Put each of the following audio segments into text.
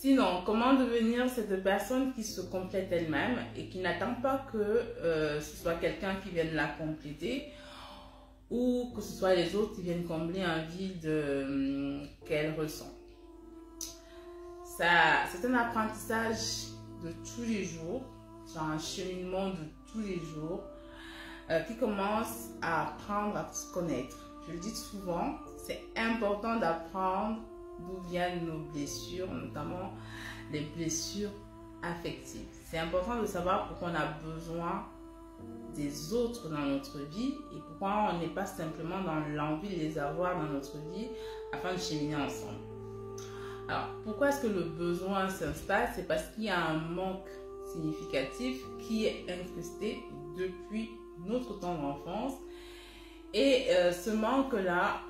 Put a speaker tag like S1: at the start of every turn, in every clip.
S1: Sinon, comment devenir cette personne qui se complète elle-même et qui n'attend pas que ce soit quelqu'un qui vienne la compléter ou que ce soit les autres qui viennent combler un vide qu'elle ressent. C'est un apprentissage de tous les jours, c'est un cheminement de tous les jours qui commence à apprendre à se connaître. Je le dis souvent, c'est important d'apprendre d'où viennent nos blessures, notamment les blessures affectives. C'est important de savoir pourquoi on a besoin des autres dans notre vie et pourquoi on n'est pas simplement dans l'envie de les avoir dans notre vie afin de cheminer ensemble. Alors, pourquoi est-ce que le besoin s'installe? C'est parce qu'il y a un manque significatif qui est incrusté depuis notre temps d'enfance. Et ce manque-là,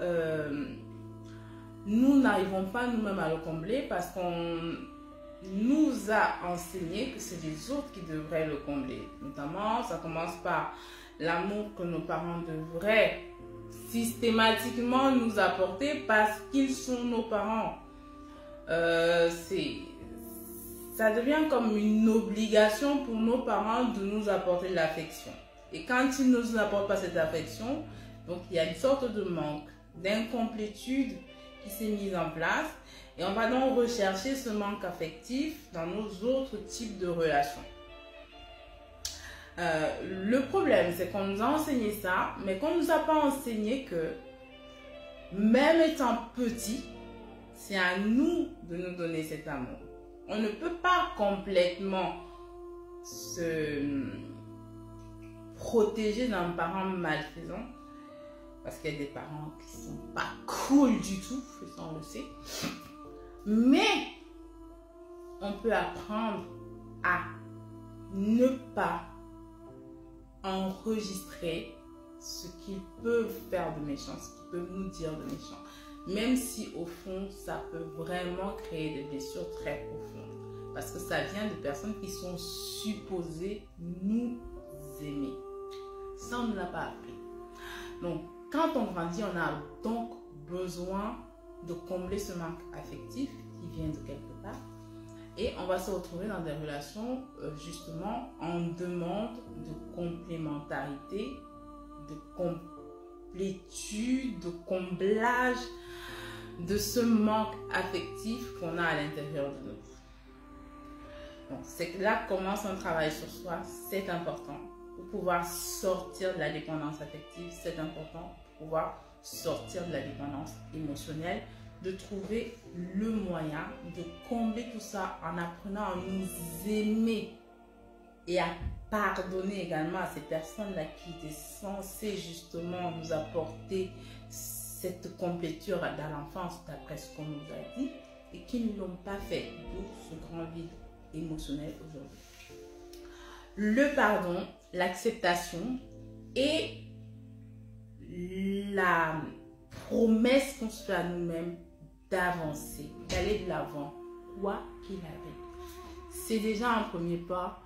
S1: nous n'arrivons pas nous-mêmes à le combler parce qu'on nous a enseigné que c'est les autres qui devraient le combler. Notamment, ça commence par l'amour que nos parents devraient systématiquement nous apporter parce qu'ils sont nos parents. Ça devient comme une obligation pour nos parents de nous apporter de l'affection. Et quand ils ne nous apportent pas cette affection, donc il y a une sorte de manque, d'incomplétude qui s'est mise en place. Et on va donc rechercher ce manque affectif dans nos autres types de relations. Le problème, c'est qu'on nous a enseigné ça, mais qu'on ne nous a pas enseigné que même étant petit, c'est à nous de nous donner cet amour. On ne peut pas complètement se protéger d'un parent malfaisant parce qu'il y a des parents qui ne sont pas cool du tout, ça on le sait. Mais on peut apprendre à ne pas enregistrer ce qu'ils peuvent faire de méchant, ce qu'ils peuvent nous dire de méchant. Même si au fond, ça peut vraiment créer des blessures très profondes. Parce que ça vient de personnes qui sont supposées nous aimer. Ça, on ne l'a pas appris. Donc, quand on grandit, on a donc besoin de combler ce manque affectif qui vient de quelque part. Et on va se retrouver dans des relations, justement, en demande de complémentarité, de complétude, de comblage de ce manque affectif qu'on a à l'intérieur de nous. Donc, c'est là que commence un travail sur soi, c'est important. Pour pouvoir sortir de la dépendance affective, c'est important. Pour pouvoir sortir de la dépendance émotionnelle, de trouver le moyen de combler tout ça en apprenant à nous aimer et à pardonner également à ces personnes-là qui étaient censées justement nous apporter cette complétude dans l'enfance d'après ce qu'on nous a dit et qui ne l'ont pas fait, d'où ce grand vide émotionnel aujourd'hui. Le pardon, l'acceptation et la promesse qu'on se fait à nous-mêmes d'avancer, d'aller de l'avant, quoi qu'il arrive. C'est déjà un premier pas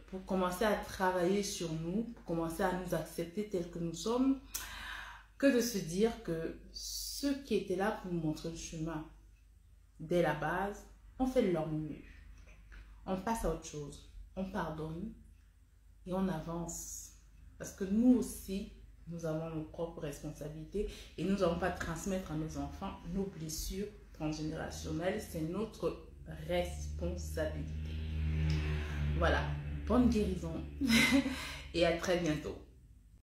S1: pour commencer à travailler sur nous, pour commencer à nous accepter tels que nous sommes, que de se dire que ceux qui étaient là pour nous montrer le chemin dès la base ont fait de leur mieux. On passe à autre chose, on pardonne et on avance. Parce que nous aussi, nous avons nos propres responsabilités et nous n'allons pas transmettre à nos enfants nos blessures transgénérationnelles. C'est notre responsabilité. Voilà, bonne guérison et à très bientôt.